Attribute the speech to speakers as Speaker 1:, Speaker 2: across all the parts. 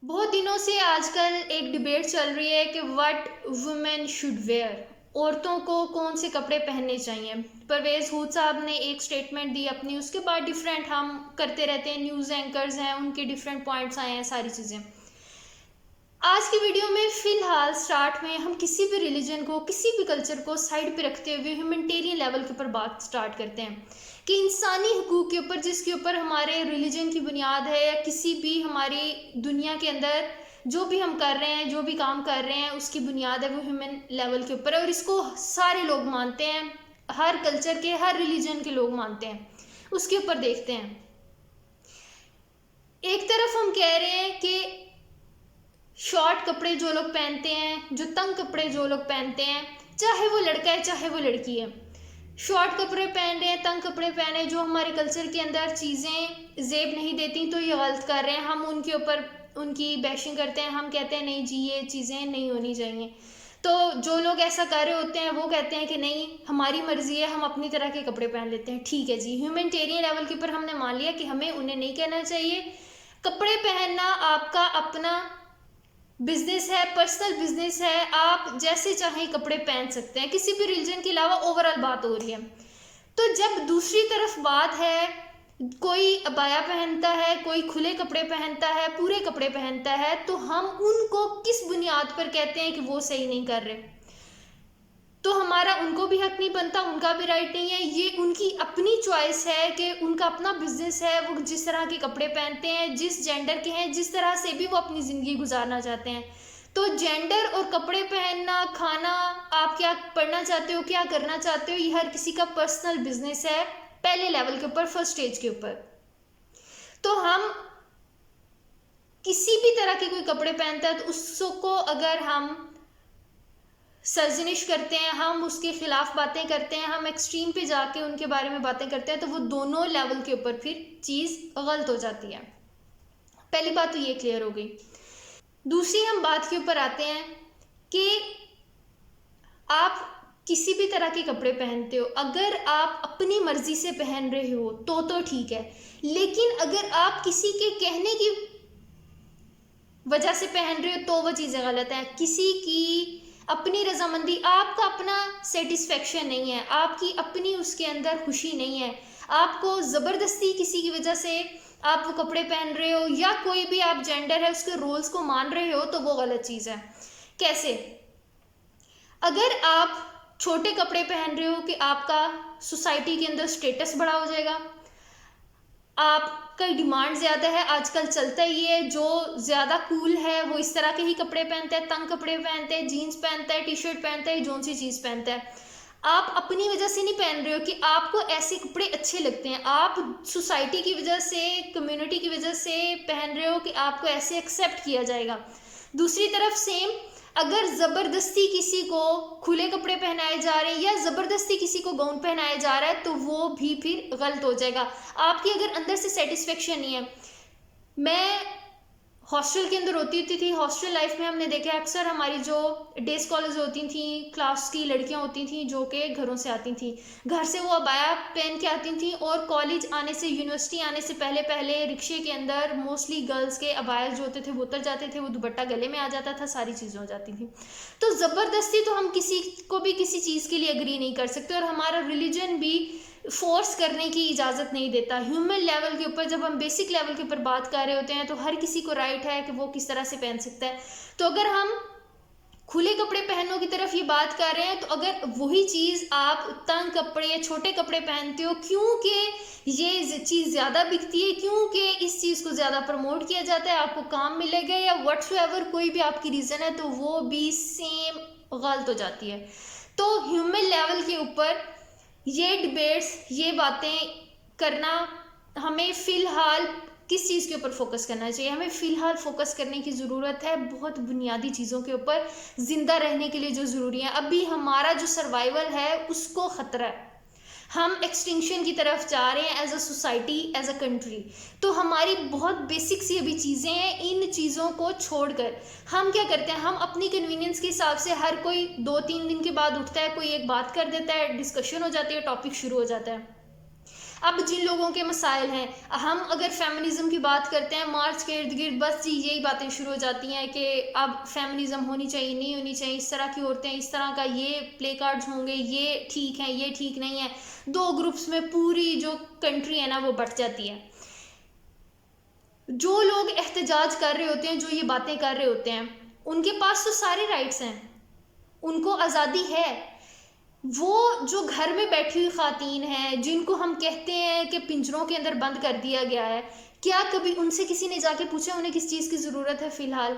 Speaker 1: बहुत दिनों से आजकल एक डिबेट चल रही है कि व्हाट वुमेन शुड वेयर, औरतों को कौन से कपड़े पहनने चाहिए। परवेज हुड साहब ने एक स्टेटमेंट दी अपनी, उसके बाद डिफरेंट हम करते रहते हैं, न्यूज़ एंकर्स हैं उनके डिफरेंट पॉइंट्स आए हैं, सारी चीज़ें। आज की वीडियो में फिलहाल स्टार्ट में हम किसी भी रिलीजन को, किसी भी कल्चर को साइड पे रखते हुए ह्यूमैनिटेरियन लेवल के ऊपर बात स्टार्ट करते हैं कि इंसानी हुकूक के ऊपर, जिसके ऊपर हमारे रिलीजन की बुनियाद है, या किसी भी हमारी दुनिया के अंदर जो भी हम कर रहे हैं, जो भी काम कर रहे हैं, उसकी बुनियाद है वो ह्यूमन लेवल के ऊपर है। और इसको सारे लोग मानते हैं, हर कल्चर के, हर रिलीजन के लोग मानते हैं। उसके ऊपर देखते हैं, एक तरफ हम कह रहे हैं कि शॉर्ट कपड़े जो लोग पहनते हैं, जो तंग कपड़े जो लोग पहनते हैं, चाहे वो लड़का है चाहे वो लड़की है, शॉर्ट कपड़े पहन रहे हैं, तंग कपड़े पहने, जो हमारे कल्चर के अंदर चीज़ें जेब नहीं देती, तो ये गलत कर रहे हैं। हम उनके ऊपर उनकी बैशिंग करते हैं, हम कहते हैं नहीं जी ये चीज़ें नहीं होनी चाहिए। तो जो लोग ऐसा कर रहे होते हैं वो कहते हैं कि नहीं, हमारी मर्जी है, हम अपनी तरह के कपड़े पहन लेते हैं। ठीक है जी, ह्यूमैनिटेरियन लेवल के ऊपर हमने मान लिया कि हमें उन्हें नहीं कहना चाहिए। कपड़े पहनना आपका अपना बिजनेस है, पर्सनल बिजनेस है, आप जैसे चाहें कपड़े पहन सकते हैं, किसी भी रिलीजन के अलावा ओवरऑल बात हो रही है। तो जब दूसरी तरफ बात है, कोई अबाया पहनता है, कोई खुले कपड़े पहनता है, पूरे कपड़े पहनता है, तो हम उनको किस बुनियाद पर कहते हैं कि वो सही नहीं कर रहे? तो हमारा उनको भी हक नहीं बनता, उनका भी राइट नहीं है, ये उनकी अपनी चॉइस है कि उनका अपना बिजनेस है, वो जिस तरह के कपड़े पहनते हैं, जिस जेंडर के हैं, जिस तरह से भी वो अपनी ज़िंदगी गुजारना चाहते हैं। तो जेंडर और कपड़े पहनना, खाना, आप क्या पढ़ना चाहते हो, क्या करना चाहते हो, ये हर किसी का पर्सनल बिजनेस है, पहले लेवल के ऊपर, फर्स्ट स्टेज के ऊपर। तो हम किसी भी तरह के कोई कपड़े पहनता है तो उसको अगर हम सर्जनिश करते हैं, हम उसके खिलाफ बातें करते हैं, हम एक्सट्रीम पे जाके उनके बारे में बातें करते हैं, तो वो दोनों लेवल के ऊपर फिर चीज़ गलत हो जाती है। पहली बात तो ये क्लियर हो गई। दूसरी हम बात के ऊपर आते हैं कि आप किसी भी तरह के कपड़े पहनते हो, अगर आप अपनी मर्जी से पहन रहे हो तो ठीक है, लेकिन अगर आप किसी के कहने की वजह से पहन रहे हो तो वो चीज़ें गलत है। किसी की अपनी रजामंदी, आपका अपना सेटिस्फेक्शन नहीं है, आपकी अपनी उसके अंदर खुशी नहीं है, आपको ज़बरदस्ती किसी की वजह से आप वो कपड़े पहन रहे हो, या कोई भी आप जेंडर है उसके रोल्स को मान रहे हो, तो वो गलत चीज़ है। कैसे? अगर आप छोटे कपड़े पहन रहे हो कि आपका सोसाइटी के अंदर स्टेटस बड़ा हो जाएगा, आपका डिमांड ज़्यादा है, आजकल चलता ही है, जो ज़्यादा कूल है वो इस तरह के ही कपड़े पहनते हैं, तंग कपड़े पहनते हैं, जीन्स पहनता है, टी शर्ट पहनता है, जोन सी चीज़ पहनता है। आप अपनी वजह से नहीं पहन रहे हो कि आपको ऐसे कपड़े अच्छे लगते हैं, आप सोसाइटी की वजह से, कम्युनिटी की वजह से पहन रहे हो कि आपको ऐसे एक्सेप्ट किया जाएगा। दूसरी तरफ सेम, अगर ज़बरदस्ती किसी को खुले कपड़े पहनाए जा रहे हैं या ज़बरदस्ती किसी को गाउन पहनाया जा रहा है, तो वो भी फिर गलत हो जाएगा। आपकी अगर अंदर से सेटिस्फेक्शन नहीं है, मैं हॉस्टल के अंदर होती थी, हॉस्टल लाइफ में हमने देखा अक्सर हमारी जो डे स्कॉलर्स होती थी, क्लास की लड़कियां होती थी जो कि घरों से आती थी, घर से वो अबाया पहन के आती थी, और कॉलेज आने से, यूनिवर्सिटी आने से पहले पहले रिक्शे के अंदर मोस्टली गर्ल्स के अबाया जो होते थे वो उतर जाते थे, वो दुपट्टा गले में आ जाता था, सारी चीज़ें हो जाती थी। तो ज़बरदस्ती तो हम किसी को भी किसी चीज़ के लिए एग्री नहीं कर सकते, और हमारा रिलीजन भी फोर्स करने की इजाज़त नहीं देता। ह्यूमन लेवल के ऊपर, जब हम बेसिक लेवल के ऊपर बात कर रहे होते हैं, तो हर किसी को राइट है कि वो किस तरह से पहन सकता है। तो अगर हम खुले कपड़े पहनने की तरफ ये बात कर रहे हैं, तो अगर वही चीज़ आप तंग कपड़े या छोटे कपड़े पहनते हो, क्योंकि ये चीज़ ज़्यादा बिकती है, क्योंकि इस चीज़ को ज़्यादा प्रमोट किया जाता है, आपको काम मिलेगा, या व्हाट्सएवर कोई भी आपकी रीज़न है, तो वो भी सेम गलत हो जाती है। तो ह्यूमन लेवल के ऊपर ये डिबेट्स, ये बातें करना, हमें फ़िलहाल किस चीज़ के ऊपर फोकस करना चाहिए? हमें फ़िलहाल फोकस करने की ज़रूरत है बहुत बुनियादी चीज़ों के ऊपर, ज़िंदा रहने के लिए जो ज़रूरी है। अभी हमारा जो सर्वाइवल है उसको ख़तरा है, हम एक्सटिंक्शन की तरफ जा रहे हैं as a society, as a country. तो हमारी बहुत बेसिक सी अभी चीज़ें हैं, इन चीज़ों को छोड़कर हम क्या करते हैं, हम अपनी कन्वीनियंस के हिसाब से, हर कोई 2-3 दिन के बाद उठता है, कोई एक बात कर देता है, डिस्कशन हो जाती है, टॉपिक शुरू हो जाता है। अब जिन लोगों के मसाइल हैं, हम अगर फेमिनिज्म की बात करते हैं, मार्च के इर्द गिर्द बस जी यही बातें शुरू हो जाती हैं कि अब फेमिनिज्म होनी चाहिए, नहीं होनी चाहिए, इस तरह की औरतें, इस तरह का ये प्ले कार्ड्स होंगे, ये ठीक है, ये ठीक नहीं है। दो ग्रुप्स में पूरी जो कंट्री है ना वो बट जाती है। जो लोग एहतजाज कर रहे होते हैं, जो ये बातें कर रहे होते हैं, उनके पास तो सारे राइट्स हैं, उनको आज़ादी है। वो जो घर में बैठी हुई खातन हैं, जिनको हम कहते हैं कि पिंजरों के अंदर बंद कर दिया गया है, क्या कभी उनसे किसी ने जाके पूछा उन्हें किस चीज़ की ज़रूरत है फ़िलहाल?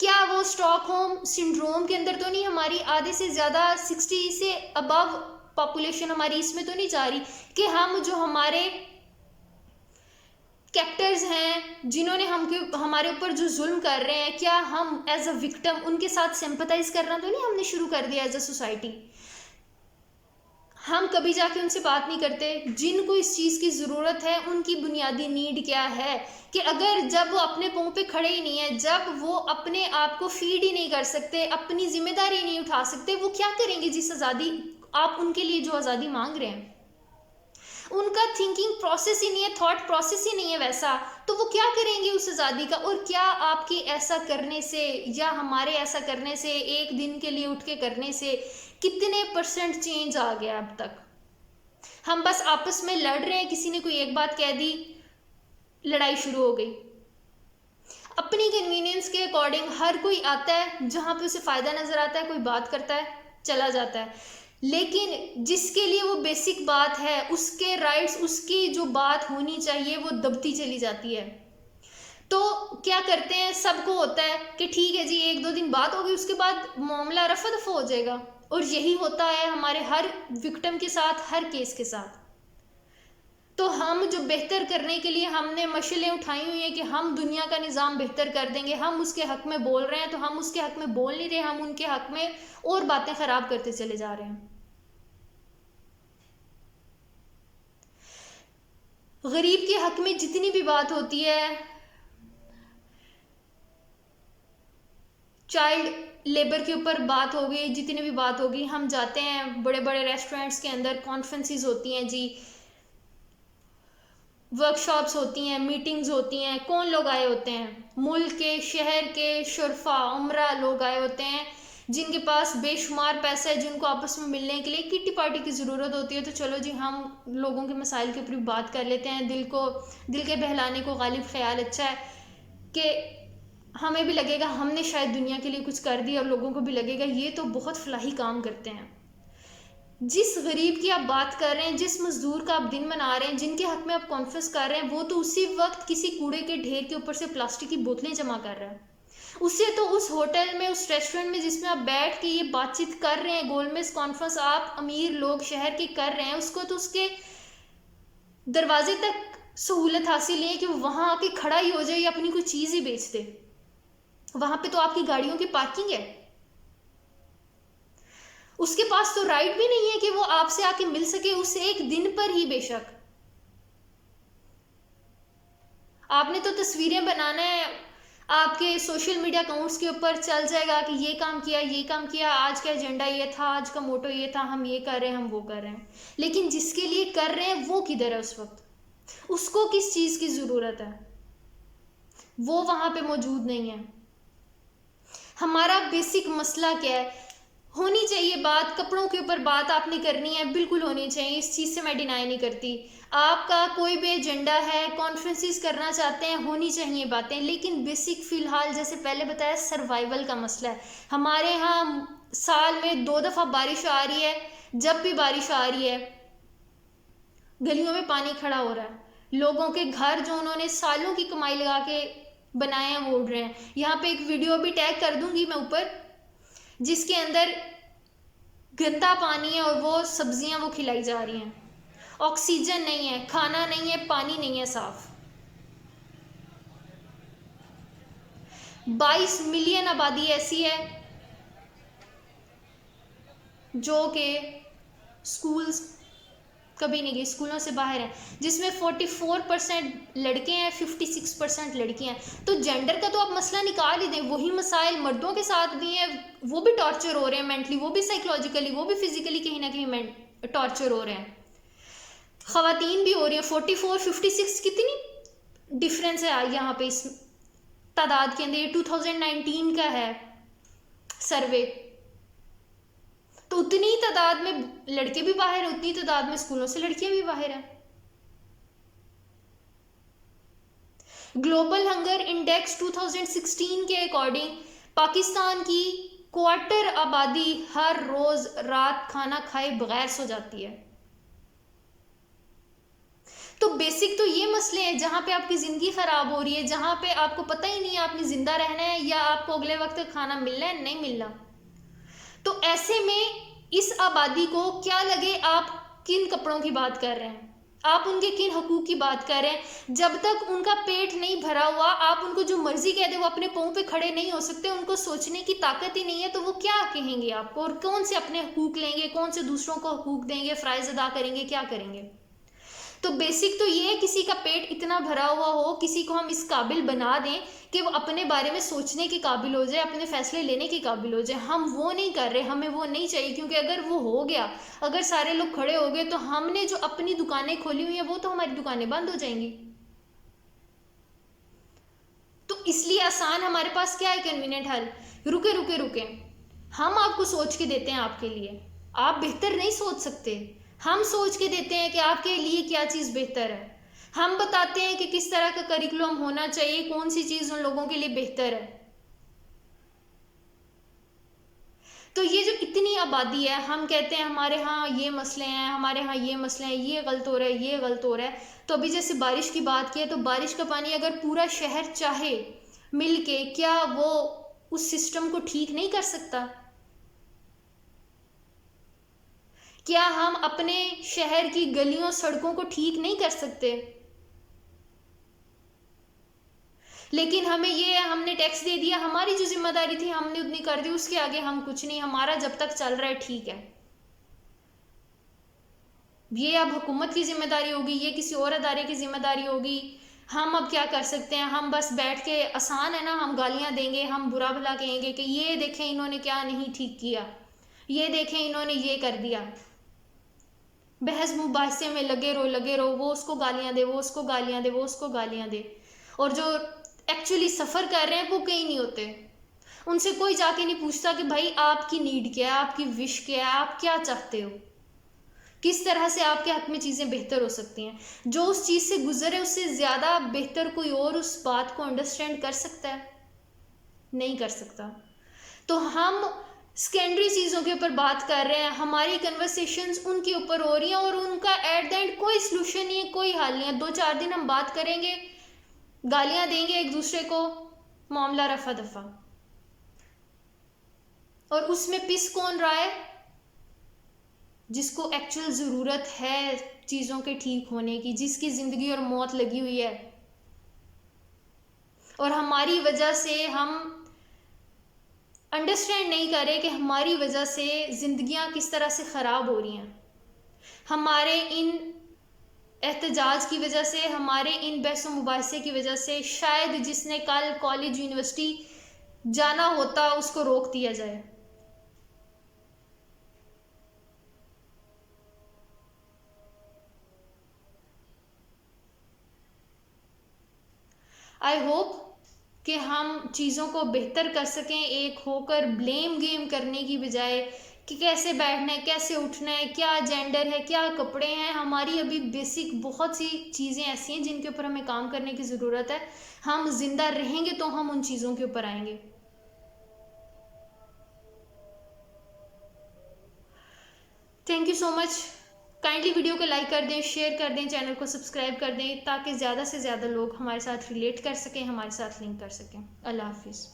Speaker 1: क्या वो स्टॉकहोम सिंड्रोम के अंदर तो नहीं, हमारी आधे से ज़्यादा 60 से अबव पॉपुलेशन हमारी इसमें तो नहीं जा रही कि हम जो हमारे कैप्टर्स हैं, जिन्होंने हमारे ऊपर जो जुल्म कर रहे हैं, क्या हम एज अ विक्टिम उनके साथ सिंपथाइज करना तो नहीं हमने शुरू कर दिया एज अ सोसाइटी? हम कभी जाके उनसे बात नहीं करते जिनको इस चीज़ की ज़रूरत है, उनकी बुनियादी नीड क्या है, कि अगर जब वो अपने पाँव पे खड़े ही नहीं है, जब वो अपने आप को फीड ही नहीं कर सकते, अपनी जिम्मेदारी नहीं उठा सकते, वो क्या करेंगे जिस आज़ादी आप उनके लिए जो आज़ादी मांग रहे हैं? उनका थिंकिंग प्रोसेस ही नहीं है, थॉट प्रोसेस ही नहीं है वैसा, तो वो क्या करेंगे उस आज़ादी का? और क्या आपके ऐसा करने से या हमारे ऐसा करने से, एक दिन के लिए उठ के करने से कितने % चेंज आ गया अब तक? हम बस आपस में लड़ रहे हैं, किसी ने कोई एक बात कह दी, लड़ाई शुरू हो गई। अपनी कन्वीनियंस के अकॉर्डिंग हर कोई आता है, जहाँ पे उसे फ़ायदा नज़र आता है, कोई बात करता है, चला जाता है। लेकिन जिसके लिए वो बेसिक बात है, उसके राइट्स, उसकी जो बात होनी चाहिए, वो दबती चली जाती है। तो क्या करते हैं, सबको होता है कि ठीक है जी, 1-2 दिन बात होगी, उसके बाद मामला रफा दफा हो जाएगा। और यही होता है हमारे हर विक्टिम के साथ, हर केस के साथ। तो हम जो बेहतर करने के लिए हमने मशलें उठाई हुई हैं कि हम दुनिया का निज़ाम बेहतर कर देंगे, हम उसके हक में बोल रहे हैं, तो हम उसके हक में बोल नहीं रहे, हम उनके हक में और बातें ख़राब करते चले जा रहे हैं। गरीब के हक में जितनी भी बात होती है, चाइल्ड लेबर के ऊपर बात हो गई, जितनी भी बात होगी, हम जाते हैं बड़े बड़े रेस्टोरेंट्स के अंदर, कॉन्फ्रेंसेस होती हैं जी, वर्कशॉप्स होती हैं, मीटिंग्स होती हैं, कौन लोग आए होते हैं? मुल्क के, शहर के शुरफा, उमरा लोग आए होते हैं, जिनके पास बेशुमार पैसा है, जिनको आपस में मिलने के लिए किट्टी पार्टी की ज़रूरत होती है। तो चलो जी, हम लोगों के मसाइल के ऊपर बात कर लेते हैं, दिल के बहलाने को गालिब ख्याल अच्छा है कि हमें भी लगेगा हमने शायद दुनिया के लिए कुछ कर दिया, और लोगों को भी लगेगा ये तो बहुत फलाही काम करते हैं। जिस गरीब की आप बात कर रहे हैं, जिस मजदूर का आप दिन मना रहे हैं, जिनके हक में आप कॉन्फ्रेंस कर रहे हैं, वो तो उसी वक्त किसी कूड़े के ढेर के ऊपर से प्लास्टिक की बोतलें जमा कर रहा है। उससे तो उस होटल में, उस रेस्टोरेंट में जिसमें आप बैठ के ये बातचीत कर रहे हैं, गोलमेज कॉन्फ्रेंस आप अमीर लोग शहर के कर रहे हैं, उसको तो उसके दरवाजे तक सहूलत हासिल है कि वो वहाँ आके खड़ा ही हो जाए या अपनी कोई चीज़ ही बेच दे। वहाँ पे तो आपकी गाड़ियों की पार्किंग है। उसके पास तो राइट भी नहीं है कि वो आपसे आके मिल सके, उस एक दिन पर ही। बेशक आपने तो तस्वीरें बनाना है, आपके सोशल मीडिया अकाउंट्स के ऊपर चल जाएगा कि ये काम किया, ये काम किया, आज का एजेंडा ये था, आज का मोटो ये था, हम ये कर रहे हैं, हम वो कर रहे हैं। लेकिन जिसके लिए कर रहे हैं वो किधर है उस वक्त? उसको किस चीज़ की ज़रूरत है? वो वहाँ पे मौजूद नहीं है। हमारा बेसिक मसला क्या है? होनी चाहिए बात, कपड़ों के ऊपर बात आपने करनी है, बिल्कुल होनी चाहिए, इस चीज़ से मैं डिनाई नहीं करती। आपका कोई भी एजेंडा है, कॉन्फ्रेंसेस करना चाहते हैं, होनी चाहिए बातें, लेकिन बेसिक फ़िलहाल जैसे पहले बताया, सर्वाइवल का मसला है। हमारे यहाँ साल में 2 दफ़ा बारिश आ रही है, जब भी बारिश आ रही है गलियों में पानी खड़ा हो रहा है, लोगों के घर जो उन्होंने सालों की कमाई लगा के बनाए हैं वो उड़ रहे हैं। यहाँ पे एक वीडियो भी टैग कर दूंगी मैं ऊपर, जिसके अंदर गंदा पानी है और वो सब्जियां वो खिलाई जा रही हैं। ऑक्सीजन नहीं है, खाना नहीं है, पानी नहीं है साफ। 22 मिलियन आबादी ऐसी है जो कि स्कूल्स कभी नहीं गई, स्कूलों से बाहर हैं, जिसमें 44% लड़के हैं, 56% लड़कियां हैं। तो जेंडर का तो आप मसला निकाल ही दें, वही मसाइल मर्दों के साथ भी हैं, वो भी टॉर्चर हो रहे हैं मेंटली, वो भी साइकोलॉजिकली, वो भी फिजिकली कहीं ना कहीं टॉर्चर हो रहे हैं। ख़वातीन भी हो रही है 44, 56, कितनी डिफरेंस है यहाँ पे इस तादाद के अंदर। ये 2019 का है सर्वे। तो उतनी तादाद में लड़के भी बाहर हैं, उतनी तादाद में स्कूलों से लड़कियां भी बाहर हैं। ग्लोबल हंगर इंडेक्स 2016 के अकॉर्डिंग पाकिस्तान की क्वार्टर आबादी हर रोज रात खाना खाए बगैर सो जाती है। तो बेसिक तो ये मसले हैं जहाँ पे आपकी ज़िंदगी ख़राब हो रही है, जहाँ पे आपको पता ही नहीं है आपने ज़िंदा रहना है या आपको अगले वक्त खाना मिलना है नहीं मिलना। तो ऐसे में इस आबादी को क्या लगे आप किन कपड़ों की बात कर रहे हैं, आप उनके किन हकूक़ की बात कर रहे हैं। जब तक उनका पेट नहीं भरा हुआ आप उनको जो मर्जी कह दे, वो अपने पाँव पे खड़े नहीं हो सकते, उनको सोचने की ताकत ही नहीं है, तो वो क्या कहेंगे आपको और कौन से अपने हकूक़ लेंगे, कौन से दूसरों को हकूक़ देंगे, फ़राइज़ अदा करेंगे, क्या करेंगे। तो बेसिक तो ये है किसी का पेट इतना भरा हुआ हो, किसी को हम इस काबिल बना दें कि वो अपने बारे में सोचने के काबिल हो जाए, अपने फैसले लेने के काबिल हो जाए। हम वो नहीं कर रहे, हमें वो नहीं चाहिए, क्योंकि अगर वो हो गया, अगर सारे लोग खड़े हो गए तो हमने जो अपनी दुकानें खोली हुई हैं वो तो हमारी दुकानें बंद हो जाएंगी। तो इसलिए आसान हमारे पास क्या है कन्वीनियंट हल, रुके रुके रुके, हम आपको सोच के देते हैं आपके लिए, आप बेहतर नहीं सोच सकते, हम सोच के देते हैं कि आपके लिए क्या चीज़ बेहतर है, हम बताते हैं कि किस तरह का करिकुलम होना चाहिए, कौन सी चीज़ उन लोगों के लिए बेहतर है। तो ये जो इतनी आबादी है, हम कहते हैं हमारे यहाँ ये मसले हैं, हमारे यहाँ ये मसले हैं, ये गलत हो रहा है, ये गलत हो रहा है। तो अभी जैसे बारिश की बात की है, तो बारिश का पानी अगर पूरा शहर चाहे मिल के, क्या वो उस सिस्टम को ठीक नहीं कर सकता? क्या हम अपने शहर की गलियों सड़कों को ठीक नहीं कर सकते? लेकिन हमें ये हमने टैक्स दे दिया, हमारी जो जिम्मेदारी थी हमने उतनी कर दी, उसके आगे हम कुछ नहीं, हमारा जब तक चल रहा है ठीक है। ये अब हुकूमत की जिम्मेदारी होगी, ये किसी और अदारे की जिम्मेदारी होगी। हम अब क्या कर सकते हैं, हम बस बैठ के, आसान है ना, हम गालियां देंगे, हम बुरा भला कहेंगे कि ये देखें इन्होंने क्या नहीं ठीक किया, ये देखें इन्होंने ये कर दिया। बहस मुबाहिसे में लगे रहो, वो उसको गालियां दे, वो उसको गालियां दे, वो उसको गालियां दे, और जो एक्चुअली सफ़र कर रहे हैं वो कहीं नहीं होते। उनसे कोई जाके नहीं पूछता कि भाई आपकी नीड क्या है, आपकी विश क्या है, आप क्या चाहते हो, किस तरह से आपके हक में चीज़ें बेहतर हो सकती हैं। जो उस चीज़ से गुजरे उससे ज़्यादा बेहतर कोई और उस बात को अंडरस्टैंड कर सकता है? नहीं कर सकता। तो हम सेकेंडरी चीज़ों के ऊपर बात कर रहे हैं, हमारी कन्वर्सेशंस उनके ऊपर हो रही हैं और उनका एट द एंड कोई सलूशन नहीं है, कोई हल नहीं है। 2-4 दिन हम बात करेंगे, गालियां देंगे एक दूसरे को, मामला रफा दफा। और उसमें पिस कौन रहा है? जिसको एक्चुअल ज़रूरत है चीज़ों के ठीक होने की, जिसकी ज़िंदगी और मौत लगी हुई है, और हमारी वजह से हम अंडरस्टैंड नहीं कर रहे कि हमारी वजह से ज़िंदगियां किस तरह से ख़राब हो रही हैं। हमारे इन एहतजाज की वजह से, हमारे इन बहस मुबाहिसे की वजह से शायद जिसने कल कॉलेज यूनिवर्सिटी जाना होता उसको रोक दिया जाए। आई होप कि हम चीज़ों को बेहतर कर सकें, एक होकर ब्लेम गेम करने की बजाय कि कैसे बैठना है, कैसे उठना है, क्या जेंडर है, क्या कपड़े हैं। हमारी अभी बेसिक बहुत सी चीज़ें ऐसी हैं जिनके ऊपर हमें काम करने की ज़रूरत है। हम जिंदा रहेंगे तो हम उन चीज़ों के ऊपर आएंगे। Thank you so much. Kindly video को लाइक कर दें, शेयर कर दें, चैनल को सब्सक्राइब कर दें, ताकि ज़्यादा से ज़्यादा लोग हमारे साथ रिलेट कर सकें, हमारे साथ लिंक कर सकें। अल्लाह हाफिज़।